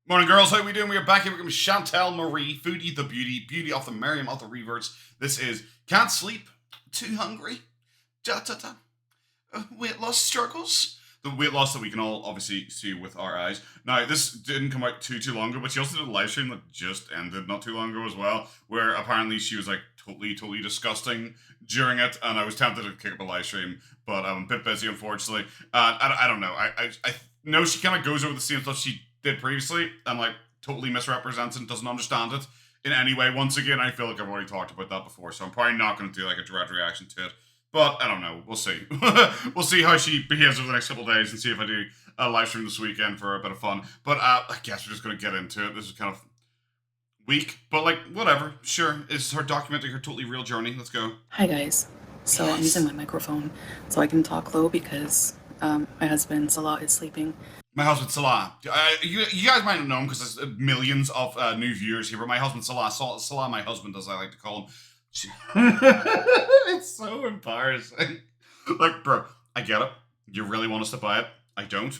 Morning, girls. How we doing? We are back here with Chantal, Marie, Foodie the Beauty, Beauty of the Merriam of the Reverts. This is Can't Sleep, Too Hungry, weight loss struggles. The weight loss that we can all obviously see with our eyes. Now, this didn't come out too long ago, but she also did a live stream that just ended not too long ago as well, where apparently she was like totally disgusting during it, and I was tempted to kick up a live stream, but I'm a bit busy, unfortunately. I don't know. I know she kind of goes over the same stuff she did previously, and like totally misrepresents and doesn't understand it in any way. Once again, I feel like I've already talked about that before, so I'm probably not going to do like a direct reaction to it. But I don't know. We'll see. We'll see how she behaves over the next couple of days and see if I do a live stream this weekend for a bit of fun. But I guess we're just going to get into it. This is kind of weak, but like whatever. Sure, it's her documenting her totally real journey. Let's go. Hi guys. So I'm using my microphone so I can talk low because my husband Salah is sleeping. My husband Salah. You guys might not know him because there's millions of new viewers here, but my husband Salah, Salah, my husband, as I like to call him. It's so embarrassing. Like, bro, I get it. You really want us to buy it. I don't.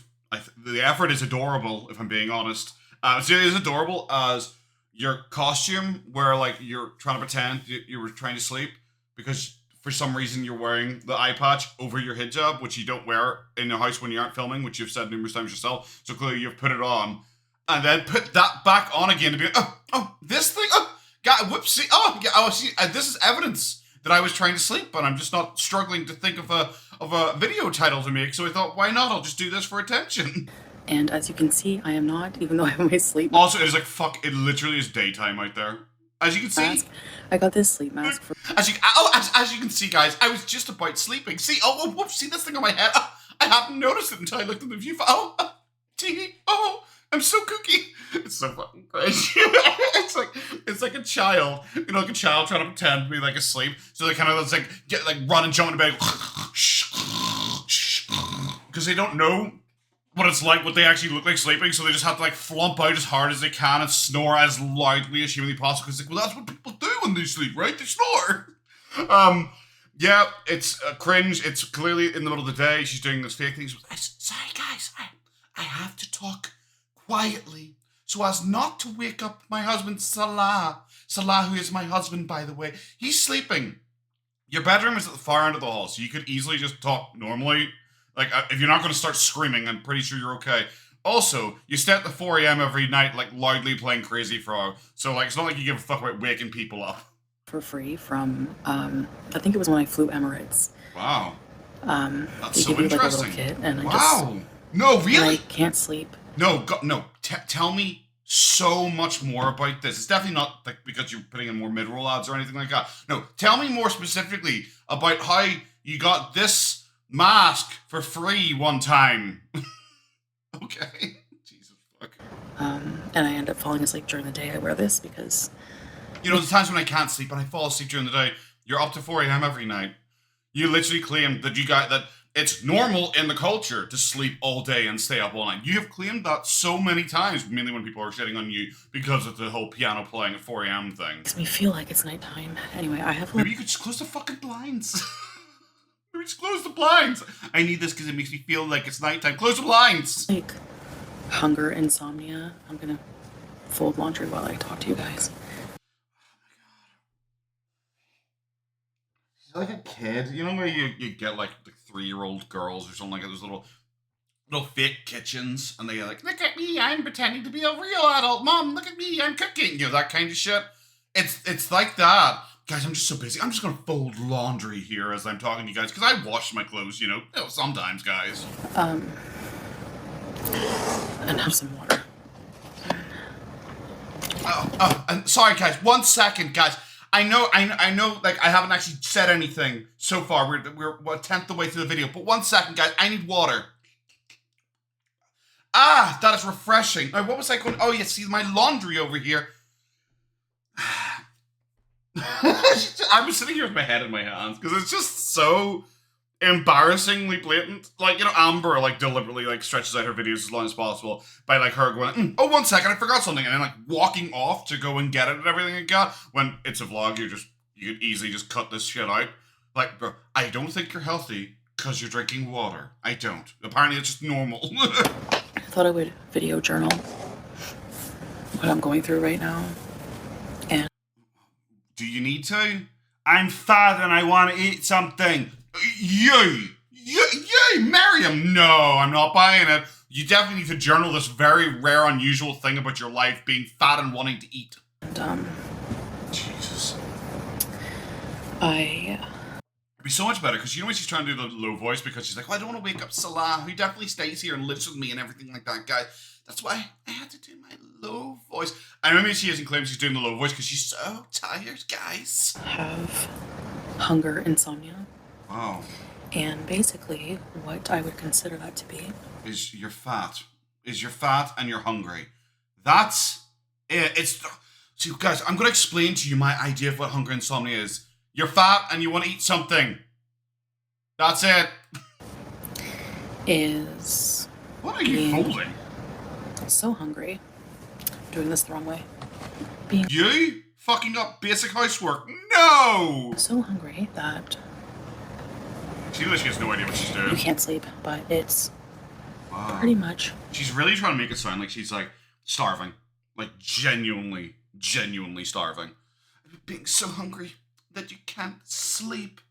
The effort is adorable, if I'm being honest. So it is adorable as your costume, where like you're trying to pretend you were trying to sleep because for some reason you're wearing the eye patch over your hijab, which you don't wear in your house when you aren't filming, which you've said numerous times yourself. So clearly you've put it on, and then put that back on again to be like, this thing, whoopsie, see, this is evidence that I was trying to sleep, but I'm just not struggling to think of a video title to make. So I thought, why not? I'll just do this for attention. And as you can see, I am not, even though I have my sleep mask. Also, it is like fuck. It literally is daytime out there. As you can see, I got this sleep mask for. As you can see, guys, I was just about sleeping. See, whoops, see this thing on my head? I hadn't noticed it until I looked at the view. I'm so kooky. It's so fucking crazy. it's like a child, like a child trying to pretend to be like asleep. So they kind of get run and jump in bed, because they don't know what it's like, what they actually look like sleeping. So they just have to flump out as hard as they can and snore as loudly as humanly possible. Because well, that's what people do when they sleep, right? They snore. Yeah, it's cringe. It's clearly in the middle of the day. She's doing this fake thing. Sorry, guys, I have to talk quietly so as not to wake up my husband Salah. Salah, who is my husband, by the way. He's sleeping. Your bedroom is at the far end of the hall, so you could easily just talk normally. Like, if you're not going to start screaming, I'm pretty sure you're okay. Also, you stay at the 4 a.m. every night, loudly playing Crazy Frog. So, it's not like you give a fuck about waking people up. For free from, I think it was when I flew Emirates. Wow. That's they so give interesting. You a little kit, and wow. No, really? I can't sleep. No, tell me so much more about this. It's definitely not because you're putting in more mid-roll ads or anything like that. No, tell me more specifically about how you got this mask for free one time. Okay. Jesus fuck. And I end up falling asleep during the day. I wear this because the times when I can't sleep and I fall asleep during the day, you're up to 4 a.m. every night. You literally claim that that it's normal in the culture to sleep all day and stay up all night. You have claimed that so many times, mainly when people are shitting on you because of the whole piano playing at 4 a.m. thing. Makes me feel like it's nighttime. Anyway, I have. Maybe you could just close the fucking blinds. Maybe just close the blinds. I need this because it makes me feel like it's nighttime. Close the blinds. Hunger, insomnia. I'm gonna fold laundry while I talk to you guys. Like a kid, where you get the 3-year-old girls or something like that, those little fake kitchens, and they look at me, I'm pretending to be a real adult. Mom, look at me, I'm cooking. That kind of shit. It's like that. Guys, I'm just so busy. I'm just gonna fold laundry here as I'm talking to you guys because I wash my clothes, sometimes, guys. And have some water. And sorry, guys. 1 second, guys. I know, I haven't actually said anything so far. We're a tenth the way through the video. But 1 second, guys. I need water. That is refreshing. Now, what was I going? Oh, yeah, see my laundry over here. I'm sitting here with my head in my hands because it's just so embarrassingly blatant. Amber deliberately stretches out her videos as long as possible by her going, 1 second, I forgot something, and then walking off to go and get it and everything like that. When it's a vlog, you could easily just cut this shit out. Bro, I don't think you're healthy because you're drinking water. I don't. Apparently it's just normal. I thought I would video journal. what I'm going through right now. And do you need to? I'm fat and I want to eat something. You, Miriam. No, I'm not buying it. You definitely need to journal this very rare, unusual thing about your life, being fat and wanting to eat. And, Jesus. It'd be so much better, because you know when she's trying to do the low voice, because she's like, oh, I don't want to wake up Salah, who definitely stays here and lives with me and everything like that, guy. That's why I had to do my low voice. And maybe she isn't claiming she's doing the low voice because she's so tired, guys. have hunger insomnia. Wow. And basically, what I would consider that to be is you're fat. You're fat and you're hungry. That's it. See, guys, I'm going to explain to you my idea of what hunger insomnia is. You're fat and you want to eat something. That's it. Is what are you holding? So hungry. Doing this the wrong way. You fucking up basic housework. No. So hungry that she literally has no idea what she's doing. You can't sleep, but it's pretty much. She's really trying to make it sound like she's like starving, like genuinely starving. Being so hungry that you can't sleep,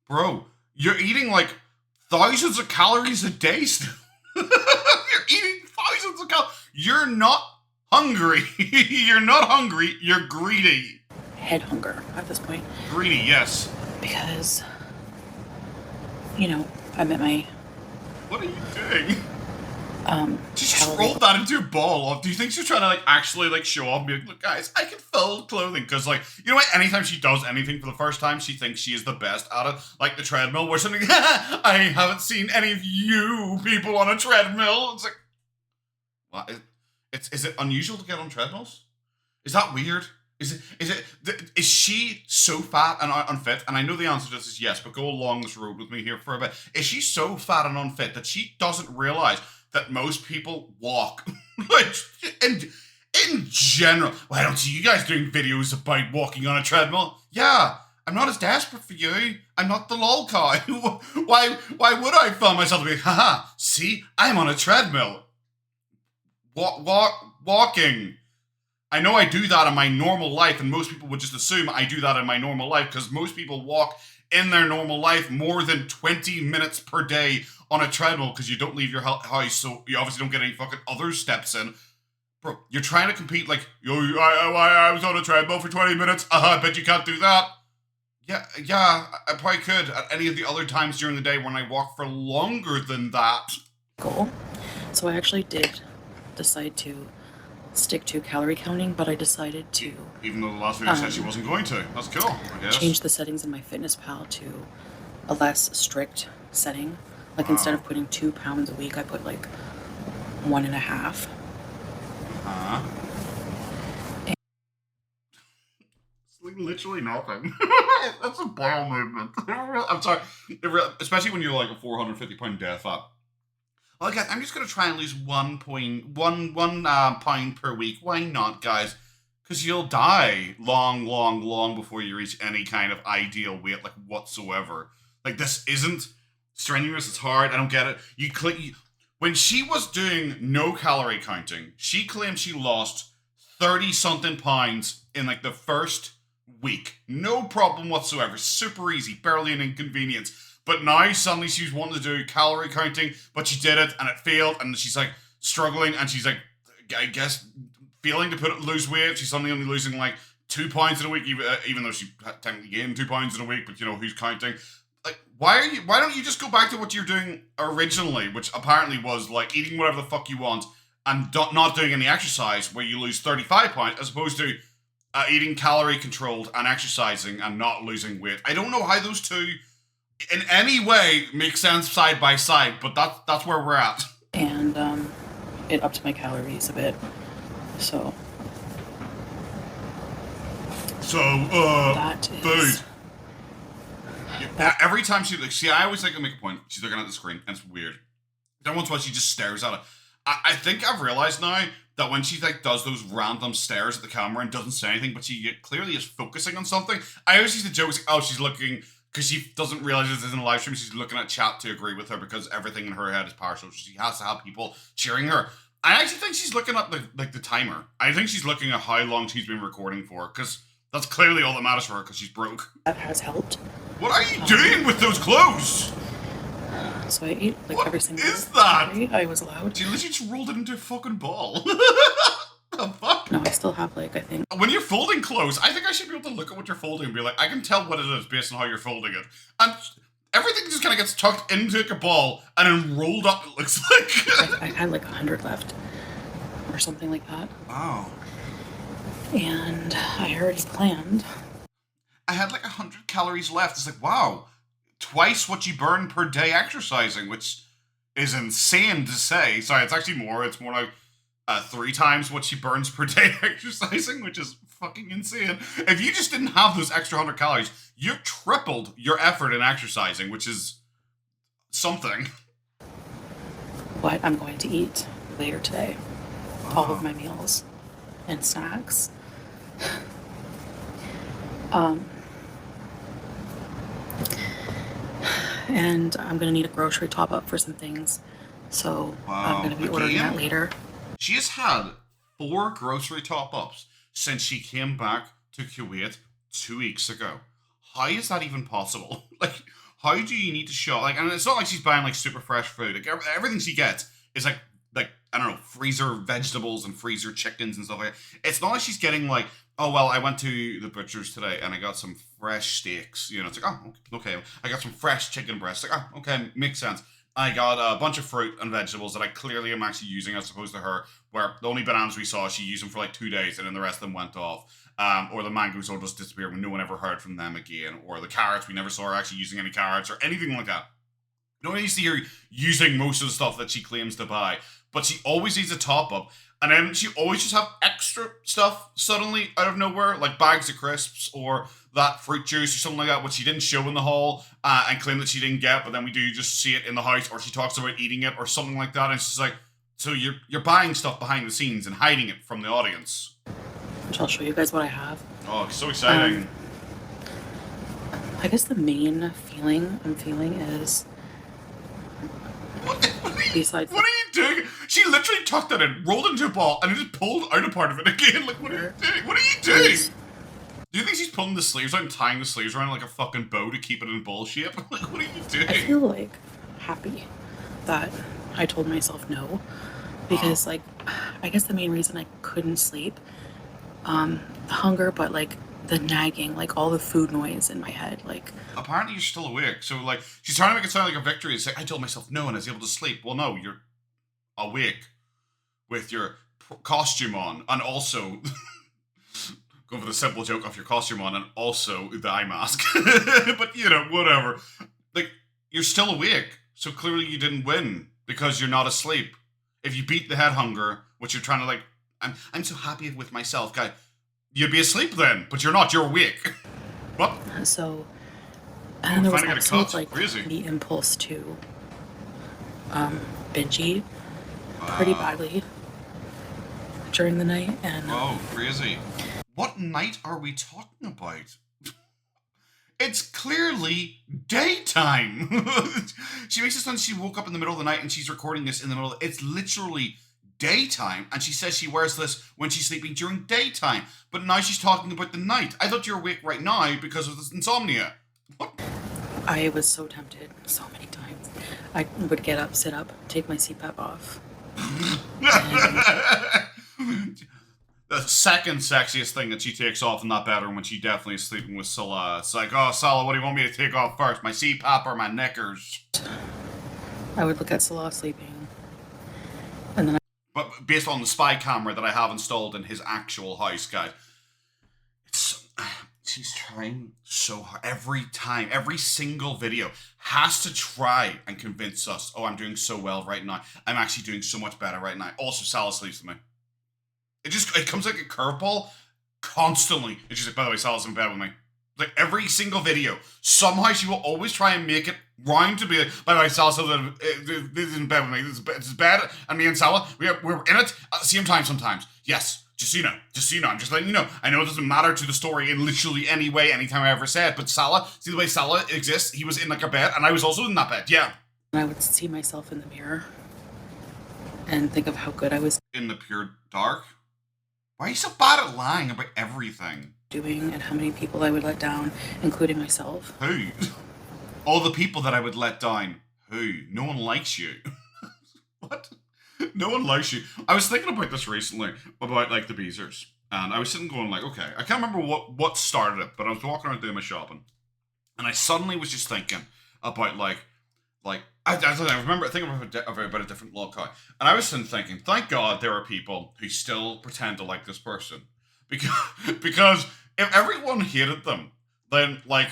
bro. You're eating like thousands of calories a day still. You're eating thousands of calories. You're not hungry. You're not hungry. You're greedy. Head hunger at this point. Greedy, yes. Because, you know, I'm at my... What are you doing? She just Calorie. rolled that into a ball. Do you think she's trying to like actually like show off and be like, look guys, I can fold clothing? Because like, you know what, anytime she does anything for the first time, she thinks she is the best at it. Like the treadmill where something, I haven't seen any of you people on a treadmill. It's like, what? Is it unusual to get on treadmills? Is that weird? Is she so fat and unfit? And I know the answer to this is yes, but go along this road with me here for a bit. Is she so fat and unfit that she doesn't realize that most people walk? Like, in general. Why don't see you guys doing videos about walking on a treadmill? Yeah, I'm not as desperate for you. I'm not the lol guy. Why would I film myself to be, haha, see, I'm on a treadmill. Walking. I know I do that in my normal life, and most people would just assume I do that in my normal life, because most people walk in their normal life more than 20 minutes per day on a treadmill, because you don't leave your house, so you obviously don't get any fucking other steps in. Bro, you're trying to compete like, yo, I was on a treadmill for 20 minutes, I bet you can't do that. Yeah, I probably could at any of the other times during the day when I walk for longer than that. Goal. So I actually did decide to stick to calorie counting, but I decided to... Even though the last video said she wasn't going to. That's cool, I guess. Change the settings in my MyFitnessPal to a less strict setting. Like instead of putting 2 pounds a week, I put like 1.5. It's like literally nothing. That's a bowel movement. I'm sorry. Especially when you're like a 450-pound death fat. Well, guys, I'm just going to try and lose 1 pound per week. Why not, guys? Because you'll die long before you reach any kind of ideal weight, like, whatsoever. Like, this isn't strenuous. It's hard. I don't get it. When she was doing no calorie counting, she claimed she lost 30-something pounds in, like, the first week. No problem whatsoever. Super easy. Barely an inconvenience. But now suddenly she's wanting to do calorie counting, but she did it and it failed, and she's like struggling, and she's like, I guess, failing to lose weight. She's suddenly only losing like 2 pounds in a week, even though she technically gained 2 pounds in a week. But you know, who's counting? Like, why don't you just go back to what you're doing originally, which apparently was like eating whatever the fuck you want and not doing any exercise, where you lose 35 pounds, as opposed to eating calorie controlled and exercising and not losing weight. I don't know how those two in any way makes sense side by side, but that's where we're at. And it upped my calories a bit. So that is... food. Every time she I always think I make a point. She's looking at the screen, and it's weird. Then once she just stares at it. I think I've realized now that when she like does those random stares at the camera and doesn't say anything, but she clearly is focusing on something. I always use the joke, like, oh, she's looking, because she doesn't realize this isn't a live stream. She's looking at chat to agree with her, because everything in her head is partial. She has to have people cheering her. I actually think she's looking at the timer. I think she's looking at how long she's been recording for, because that's clearly all that matters for her, because she's broke. That has helped. What are you doing with those clothes? So I ate like What every single is that? day I was allowed. You literally just rolled it into a fucking ball. The fuck? No, I still have like, I think. When you're folding clothes, I think I should be able to look at what you're folding and be like, I can tell what it is based on how you're folding it. And everything just kind of gets tucked into like a ball and then rolled up, it looks like. I had like 100 left or something like that. Oh. And I already planned. I had like 100 calories left. It's like, wow, twice what you burn per day exercising, which is insane to say. Sorry, it's actually more. It's more like 3 times what she burns per day exercising, which is fucking insane. If you just didn't have those extra 100 calories, you tripled your effort in exercising, which is something. What I'm going to eat later today. All of my meals and snacks. And I'm gonna need a grocery top up for some things. So I'm gonna be ordering that later. She has had 4 grocery top-ups since she came back to Kuwait 2 weeks ago. How is that even possible? Like, how do you need to shop? Like, and it's not like she's buying like super fresh food. Like, everything she gets is like I don't know, freezer vegetables and freezer chickens and stuff like that. It's not like she's getting like, oh well, I went to the butcher's today and I got some fresh steaks. You know, it's like, oh okay. I got some fresh chicken breasts. Like, oh okay, makes sense. I got a bunch of fruit and vegetables that I clearly am actually using as opposed to her, where the only bananas we saw, she used them for like 2 days and then the rest of them went off. Or the mangoes all just disappeared when no one ever heard from them again. Or the carrots, we never saw her actually using any carrots or anything like that. No one see her using most of the stuff that she claims to buy. But she always needs a top up. And then she always just have extra stuff suddenly out of nowhere, like bags of crisps or that fruit juice or something like that, which she didn't show in the haul and claim that she didn't get, but then we do just see it in the house, or she talks about eating it or something like that. And she's like, so you're buying stuff behind the scenes and hiding it from the audience. Which I'll show you guys what I have. Oh, it's so exciting. I guess the main feeling I'm feeling is... Besides... What are you doing? She literally tucked it in, rolled into a ball, and then just pulled out a part of it again. Like, what are you doing? What are you doing? Do you think she's pulling the sleeves out and tying the sleeves around like a fucking bow to keep it in ball shape? Like, what are you doing? I feel like happy that I told myself no. Because, like, I guess the main reason I couldn't sleep, the hunger, but, like, the nagging, like, all the food noise in my head, like... Apparently you're still awake, so, like, she's trying to make it sound like a victory. It's like, I told myself no and I was able to sleep. Well, no, you're awake with your costume on, and also... Go for the simple joke of your costume on, and also the eye mask. But, you know, whatever. Like, you're still awake, so clearly you didn't win, because you're not asleep. If you beat the head hunger, which you're trying to, like, I'm so happy with myself, guy. You'd be asleep then, but you're not. You're awake. What? So, and there was also like Crazy. the impulse to binge eat pretty badly during the night, and oh, crazy! What night are we talking about? It's clearly daytime. She makes it sound she woke up in the middle of the night and she's recording this in the middle. It's literally daytime, and she says she wears this when she's sleeping during daytime, but now she's talking about the night. I thought you were awake right now because of this insomnia. What? I was so tempted so many times. I would get up, sit up, take my CPAP off. The second sexiest thing that she takes off in that bedroom when she definitely is sleeping with Salah. It's like, oh, Salah, what do you want me to take off first? My CPAP or my knickers? I would look at Salah sleeping, and then But based on the spy camera that I have installed in his actual house, guys, she's trying so hard. Every time, every single video has to try and convince us, oh, I'm doing so well right now. I'm actually doing so much better right now. Also, Salah sleeps with me. It comes like a curveball constantly. And she's like, by the way, Salah's in bed with me. Like, every single video, somehow she will always try and make it round to be like, by the way, Salah's this is in bed with me. This is bed, and me and Salah, we're in it at the same time sometimes. Yes, just so you know. I'm just letting you know. I know it doesn't matter to the story in literally any way, anytime I ever say it, but Salah, see the way Salah exists, he was in like a bed, and I was also in that bed, yeah. I would see myself in the mirror, and think of how good I was In the pure dark? Why are you so bad at lying about everything? doing and how many people I would let down, including myself. Who? All the people that I would let down. Who? No one likes you. What? No one likes you. I was thinking about this recently, about like the Beezers. And I was sitting going like, okay, I can't remember what started it, but I was walking around doing my shopping. And I suddenly was just thinking about like I remember thinking about a different lolcow. And I was thinking, thank God there are people who still pretend to like this person. Because if everyone hated them, then like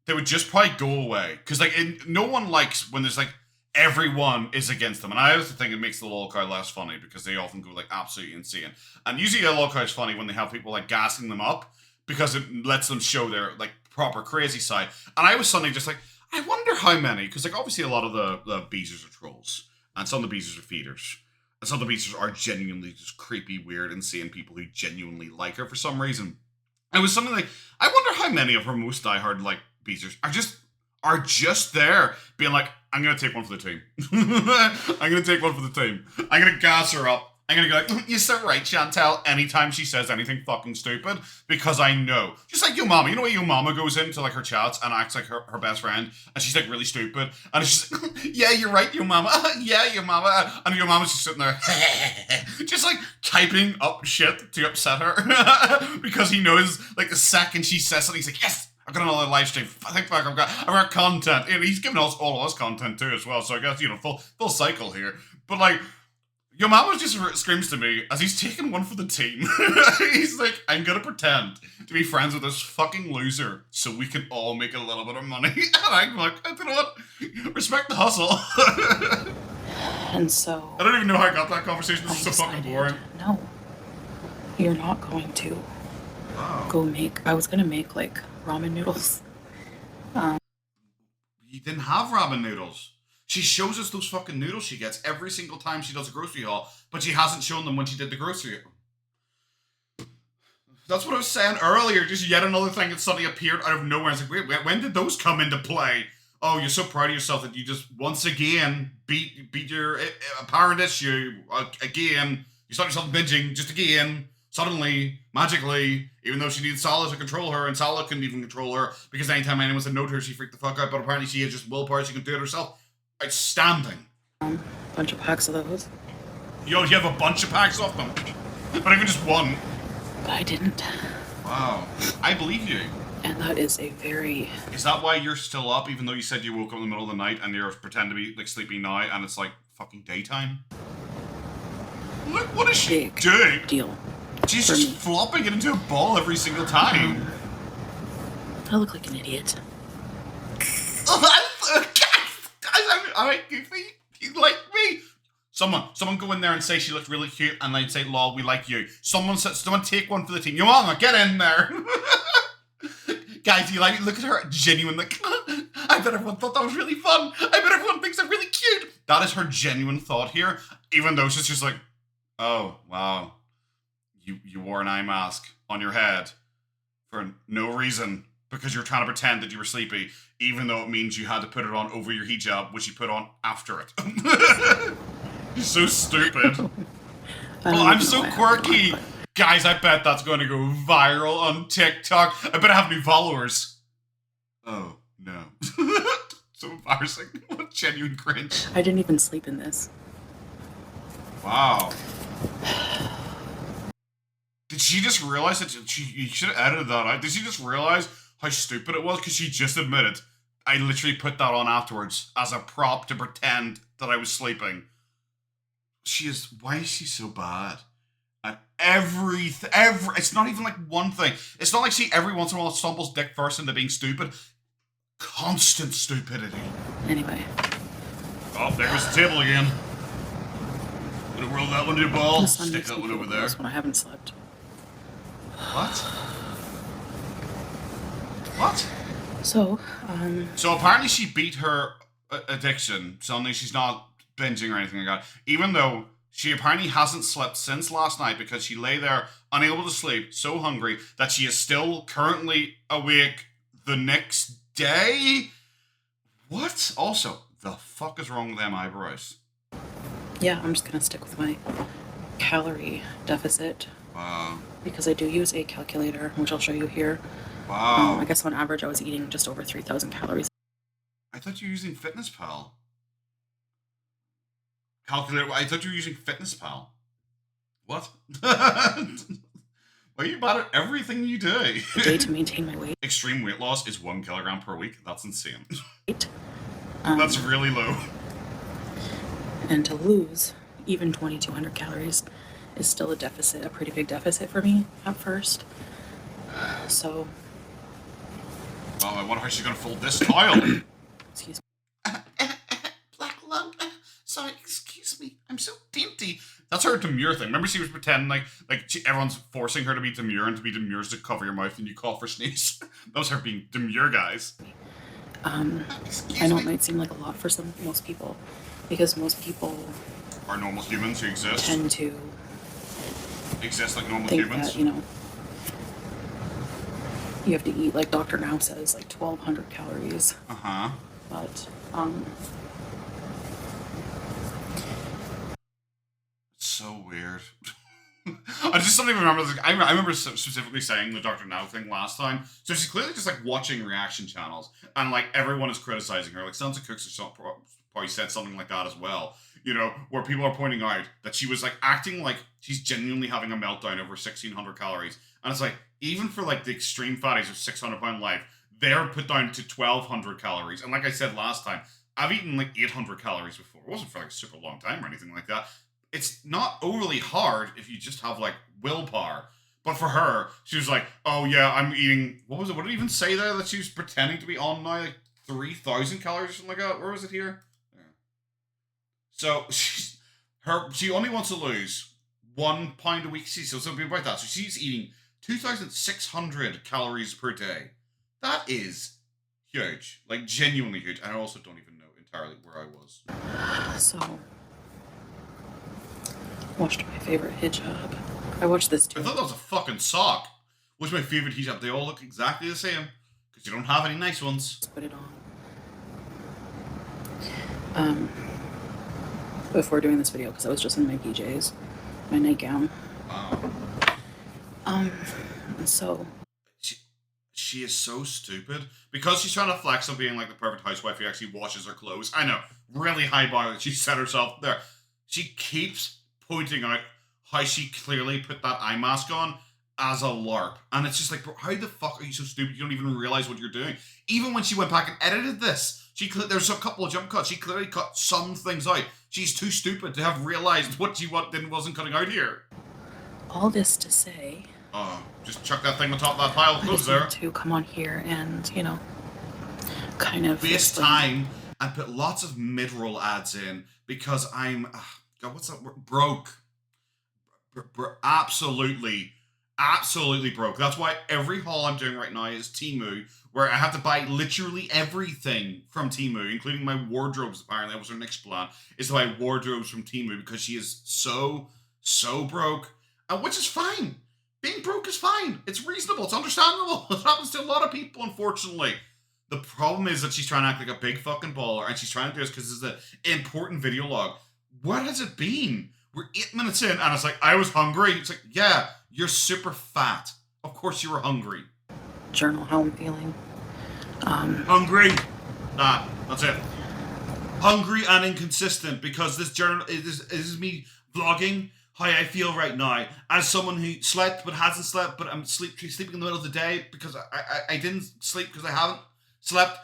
they would just probably go away. Because like no one likes when there's like everyone is against them. And I also think it makes the lolcow less funny because they often go like absolutely insane. And usually a lolcow is funny when they have people like gassing them up because it lets them show their like proper crazy side. And I was suddenly just like, I wonder how many, because like obviously a lot of the Beezers are trolls, and some of the Beezers are feeders, and some of the Beezers are genuinely just creepy, weird, insane people who genuinely like her for some reason. And it was something like, I wonder how many of her most diehard like Beezers are just there being like, I'm gonna take one for the team. I'm gonna take one for the team. I'm gonna gas her up. I'm gonna go like, you're so right, Chantal, anytime she says anything fucking stupid, because I know. Just like your mama. You know when your mama goes into like her chats and acts like her best friend, and she's like really stupid, and she's like, yeah, you're right, your mama. Yeah, your mama. And your mama's just sitting there, just like typing up shit to upset her, because he knows like the second she says something, he's like, yes, I've got another live stream. I think back, I've got content. And he's giving us all of us content too as well, so I guess, you know, full cycle here. But like, your mama just screams to me as he's taking one for the team. He's like, I'm gonna pretend to be friends with this fucking loser so we can all make a little bit of money. And I'm like, you know what? Respect the hustle. And so I don't even know how I got that conversation. This is so fucking boring. No, you're not going to go make. I was gonna make like ramen noodles. You didn't have ramen noodles. She shows us those fucking noodles she gets every single time she does a grocery haul, but she hasn't shown them when she did the grocery haul. That's what I was saying earlier, just yet another thing that suddenly appeared out of nowhere. I was like, wait, when did those come into play? Oh, you're so proud of yourself that you just once again beat your apparent issue again. You start yourself binging just again. Suddenly, magically, even though she needs Salah to control her, and Salah couldn't even control her, because anytime anyone said no to her, she freaked the fuck out, but apparently she has just willpower, she can do it herself. Outstanding. Bunch of packs of those. Yo, you have a bunch of packs of them. Not even just one. But I didn't. Wow. I believe you. And that is a very... Is that why you're still up, even though you said you woke up in the middle of the night and you're pretend to be like sleeping now and it's like fucking daytime? Look, what is she doing? Deal. She's just flopping it into a ball every single time. I look like an idiot. Alright, Goofy, you like me? Someone go in there and say she looked really cute, and they'd say, lol, we like you. Someone take one for the team. Your mama, get in there. Guys, you like, look at her, genuine, like, I bet everyone thought that was really fun. I bet everyone thinks I'm really cute. That is her genuine thought here, even though she's just like, oh, wow. You wore an eye mask on your head for no reason, because you're trying to pretend that you were sleepy, even though it means you had to put it on over your hijab, which you put on after it. You're so stupid. I'm so quirky. Guys, I bet that's going to go viral on TikTok. I bet I have new followers. Oh, no. So embarrassing. What genuine cringe. I didn't even sleep in this. Wow. Did she just realize that you should have edited that out? Did she just realize how stupid it was? Because she just admitted, I literally put that on afterwards as a prop to pretend that I was sleeping. Why is she so bad? At it's not even like one thing. It's not like she every once in a while stumbles dick first into being stupid. Constant stupidity. Anyway. Oh, there goes the table again. Gonna roll that one to the ball. Stick that one over there. This one I haven't slept. What? What? So apparently she beat her addiction. Suddenly she's not binging or anything like that. Even though she apparently hasn't slept since last night because she lay there unable to sleep, so hungry that she is still currently awake the next day. What? Also, the fuck is wrong with them eyebrows? yeah, I'm just gonna stick with my calorie deficit. Wow. Because I do use a calculator, which I'll show you here. Wow. I guess on average I was eating just over 3,000 calories. I thought you were using FitnessPal. Calculator. I thought you were using FitnessPal. What? Why are you bad at everything you do? A day to maintain my weight. Extreme weight loss is 1 kilogram per week. That's insane. That's really low. And to lose even 2,200 calories is still a deficit, a pretty big deficit for me at first. So. Oh, I wonder how she's gonna fold this tile. Excuse me. Black lung. Sorry, excuse me. I'm so dainty. That's her demure thing. Remember, she was pretending like everyone's forcing her to be demure, and to be demure is to cover your mouth and you cough or sneeze. That was her being demure, guys. I know it might seem like a lot for most people, because most people are normal humans who exist. Tend to exist like normal think humans. That, you have to eat, like Dr. Now says, like 1,200 calories. But it's so weird. I just don't even remember. I remember specifically saying the Dr. Now thing last time. So she's clearly just like watching reaction channels, and like everyone is criticizing her. Like Santa Cooks or something probably said something like that as well. Where people are pointing out that she was like acting like she's genuinely having a meltdown over 1,600 calories, and it's like even for like the extreme fatties of 600-pound life, they're put down to 1,200 calories. And like I said last time, I've eaten like 800 calories before. It wasn't for like a super long time or anything like that. It's not overly hard if you just have like willpower. But for her, she was like, oh yeah, I'm eating, what was it? What did it even say there that she was pretending to be on now? Like 3,000 calories or something like that? Where was it here? Yeah. So she only wants to lose 1 pound a week. So be about that. So she's eating 2,600 calories per day. That is huge. Like genuinely huge. And I also don't even know entirely where I was. So watched my favorite hijab. I watched this too. I thought that was a fucking sock. What's my favorite hijab? They all look exactly the same. Because you don't have any nice ones. Let's put it on. Before doing this video, because I was just in my PJs. My nightgown. So. She is so stupid. Because she's trying to flex on being like the perfect housewife who actually washes her clothes. I know. Really high bar that she set herself there. She keeps pointing out how she clearly put that eye mask on as a LARP. And it's just like, bro, how the fuck are you so stupid? You don't even realize what you're doing. Even when she went back and edited this, there's a couple of jump cuts. She clearly cut some things out. She's too stupid to have realized what she wasn't cutting out here. All this to say... just chuck that thing on top of that pile of clothes there. To come on here and, kind of... waste time and put lots of mid-roll ads in because I'm... God, what's that word? Broke. Absolutely broke. That's why every haul I'm doing right now is Temu, where I have to buy literally everything from Temu, including my wardrobes. Apparently, that was her next plan, is to buy wardrobes from Temu because she is so broke, and which is fine. Being broke is fine. It's reasonable. It's understandable. It happens to a lot of people, unfortunately. The problem is that she's trying to act like a big fucking baller, and she's trying to do this because this is an important video log. What has it been? We're 8 minutes in, and it's like, I was hungry. It's like, yeah, you're super fat. Of course you were hungry. Journal how I'm feeling. Hungry. That's it. Hungry and inconsistent, because this journal is me vlogging how I feel right now as someone who slept but hasn't slept, but I'm sleeping in the middle of the day because I didn't sleep because I haven't slept.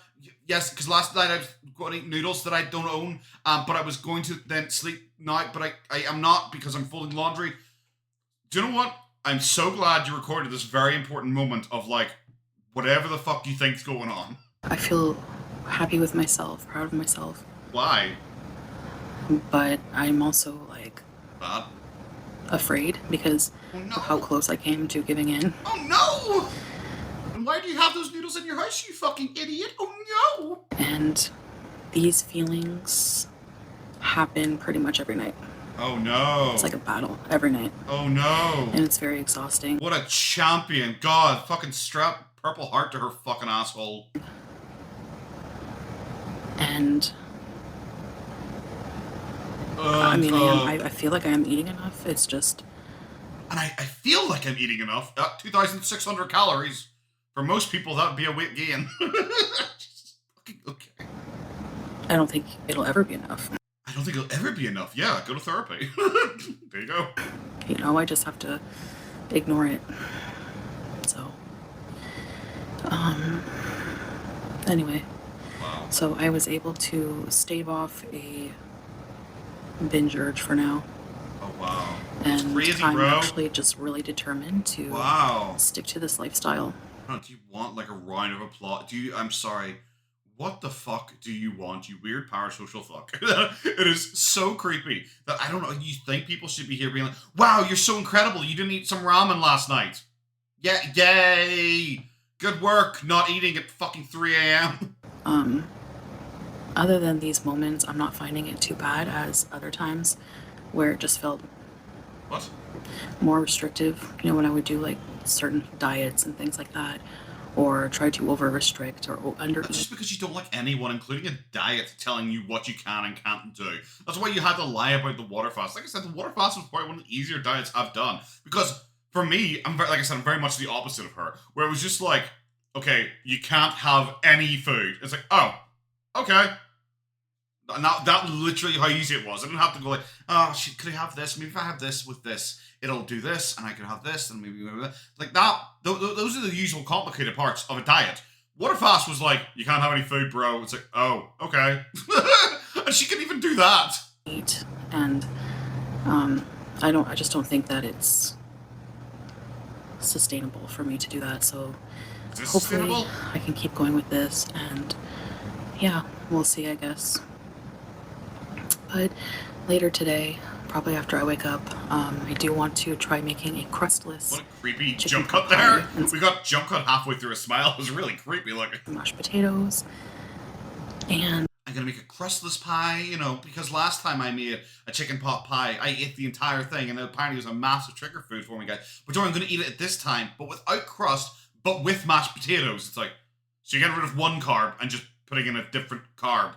Yes, because last night I was going to eat noodles that I don't own, but I was going to then sleep now, but I am not because I'm folding laundry. Do you know what? I'm so glad you recorded this very important moment of like, whatever the fuck you think's going on. I feel happy with myself, proud of myself. Why? But I'm also like... Bad? Afraid because of how close I came to giving in. Oh no! And why do you have those noodles in your house, you fucking idiot? Oh no! And these feelings happen pretty much every night. Oh no. It's like a battle every night. Oh no. And it's very exhausting. What a champion. God, fucking strap purple heart to her fucking asshole. And I And mean, I feel like I am eating enough. It's just, I feel like I'm eating enough. 2,600 calories. For most people, that would be a weight gain. Okay. I don't think it'll ever be enough. I don't think it'll ever be enough. Yeah, go to therapy. There you go. You know, I just have to ignore it. So, anyway, Wow. so I was able to stave off a binge urge for now. Oh, wow. That's And crazy, I'm bro. actually just really determined to Wow. stick to this lifestyle. Do you want like a round of applause? I'm sorry. What the fuck do you want, you weird parasocial fuck? It is so creepy that I don't know. You think people should be here being like, wow, you're so incredible. You didn't eat some ramen last night. Yeah, yay. Good work not eating at fucking 3 a.m. Other than these moments, I'm not finding it too bad as other times where it just felt What? more restrictive. You know, when I would do like certain diets and things like that, or try to over restrict or under. That's just because you don't like anyone, including a diet, telling you what you can and can't do. That's why you had to lie about the water fast. Like I said, the water fast was probably one of the easier diets I've done. Because for me, like I said, I'm very much the opposite of her. Where it was just like, okay, you can't have any food. It's like, oh, okay. And that literally how easy it was. I didn't have to go like, oh, could I have this? Maybe if I have this with this, it'll do this, and I can have this, and maybe like that. Those are the usual complicated parts of a diet. Water fast was like, you can't have any food, bro. It's like, oh, okay. And she couldn't even do that. Eat, and I just don't think that it's sustainable for me to do that. So hopefully I can keep going with this, and yeah, we'll see, I guess. But later today, probably after I wake up, I do want to try making a crustless. What a creepy jump cut there. We got jump cut halfway through a smile. It was really creepy looking. Mashed potatoes. And I'm gonna make a crustless pie, because last time I made a chicken pot pie, I ate the entire thing, and apparently it was a massive trigger food for me, guys. But I'm gonna eat it at this time, but without crust, but with mashed potatoes. It's like, so you're getting rid of one carb and just putting in a different carb.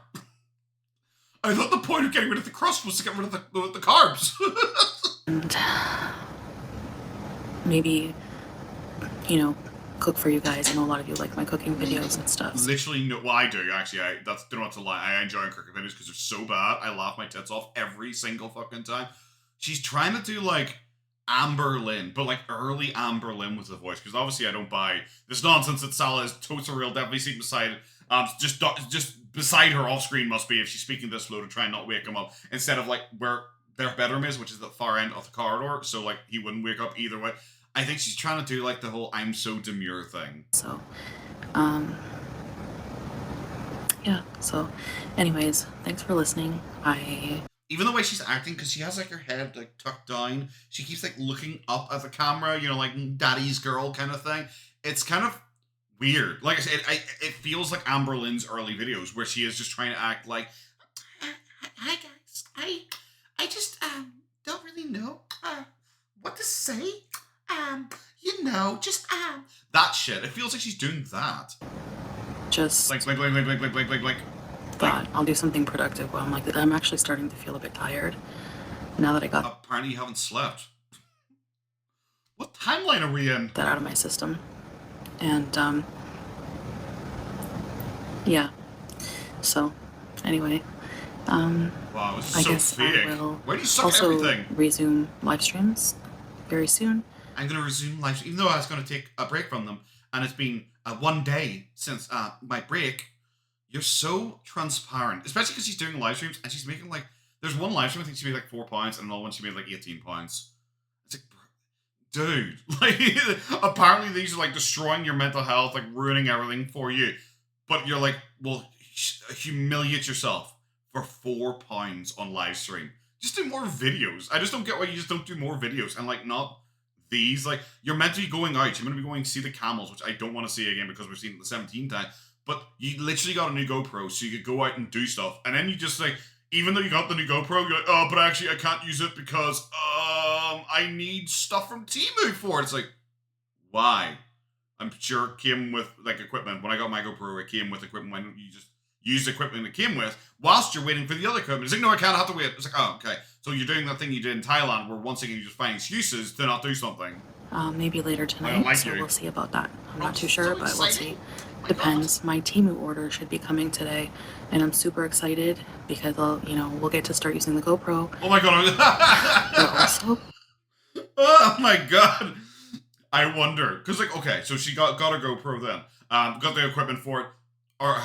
I thought the point of getting rid of the crust was to get rid of the carbs. And maybe, cook for you guys. I know a lot of you like my cooking videos and stuff. Literally, no. Well, I do, actually. Don't know what to lie. I enjoy cooking videos because they're so bad. I laugh my tits off every single fucking time. She's trying to do, like, Amber Lynn, but, like, early Amber Lynn with the voice, because obviously I don't buy this nonsense that Salah is totes real, definitely sitting beside just beside her off screen must be if she's speaking this slow to try and not wake him up, instead of like where their bedroom is, which is the far end of the corridor, so like he wouldn't wake up either way. I think she's trying to do like the whole I'm so demure thing. So, yeah. So, anyways, thanks for listening. Even the way she's acting, because she has like her head like tucked down, she keeps like looking up at the camera, like daddy's girl kind of thing. It's kind of weird. Like I said, it feels like Amber Lynn's early videos where she is just trying to act like, hi guys, I just don't really know what to say. Just that shit. It feels like she's doing that. Just like. Thought I'll do something productive while I'm like that. I'm actually starting to feel a bit tired now that I got. Apparently, you haven't slept. What timeline are we in? That out of my system. And, yeah. So, anyway, wow, it was so I guess fake. I will Why do you suck also everything? resume live streams very soon. I'm going to resume live streams, even though I was going to take a break from them, and it's been 1 day since my break. You're so transparent, especially because she's doing live streams, and she's making, like, there's one live stream I think she made, like, £4, and another one she made, like, £18. It's like, dude, like, apparently these are like destroying your mental health, like ruining everything for you. But you're like, well, humiliate yourself for £4 on live stream. Just do more videos. I just don't get why you just don't do more videos and like not these. Like, you're meant to be going out. You're meant to be going to see the camels, which I don't want to see again because we've seen it the 17th time. But you literally got a new GoPro so you could go out and do stuff. And then you just like, even though you got the new GoPro, you're like, oh, but actually I can't use it because I need stuff from Temu for it. It's like, why? I'm sure it came with like equipment. When I got my GoPro, it came with equipment. Why don't you use the equipment it came with whilst you're waiting for the other equipment. It's like, no, I can't have to wait. It's like, oh, okay. So you're doing that thing you did in Thailand where once again you just find excuses to not do something. Maybe later tonight, like so you. we'll see about that. I'm not too so sure, but we'll exciting. see. My Depends. My Temu order should be coming today, and I'm super excited because we'll get to start using the GoPro. Oh my god. But also, Oh my god. I wonder, because like, okay, so she got her GoPro then, got the equipment for it. Or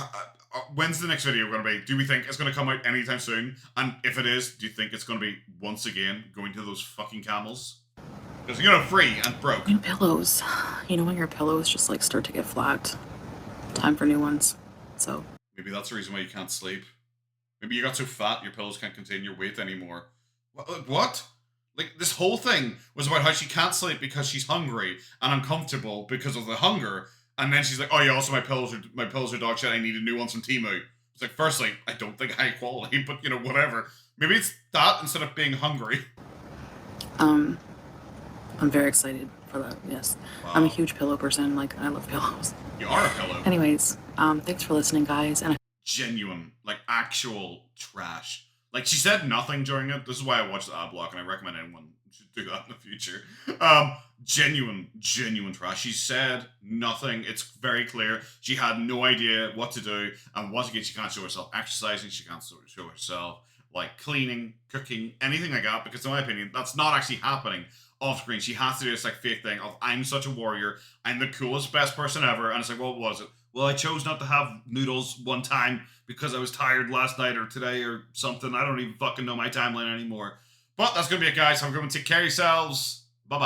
when's the next video going to be? Do we think it's going to come out anytime soon? And if it is, do you think it's going to be once again going to those fucking camels? Because free and broke. new pillows. When your pillows just like start to get flat, time for new ones. So maybe that's the reason why you can't sleep. Maybe you got so fat your pillows can't contain your weight anymore. What? Like, this whole thing was about how she can't sleep because she's hungry and uncomfortable because of the hunger. And then she's like, oh yeah, also my pillows are dog shit. I need a new one from Temu. It's like, firstly, I don't think high quality, but whatever. Maybe it's that instead of being hungry. I'm very excited for that. Yes, Wow. I'm a huge pillow person. Like, I love pillows. You are a pillow. Anyways, thanks for listening, guys. And Genuine, like actual trash. Like, she said nothing during it. This is why I watched the ad block, and I recommend anyone should do that in the future. Genuine trash. She said nothing. It's very clear. She had no idea what to do. And once again, she can't show herself exercising. She can't show herself, like, cleaning, cooking, anything like that. Because in my opinion, that's not actually happening off screen. She has to do this, like, fake thing of, I'm such a warrior. I'm the coolest, best person ever. And it's like, what was it? Well, I chose not to have noodles one time because I was tired last night or today or something. I don't even fucking know my timeline anymore. But that's going to be it, guys. Have a good one. Take care of yourselves. Bye-bye.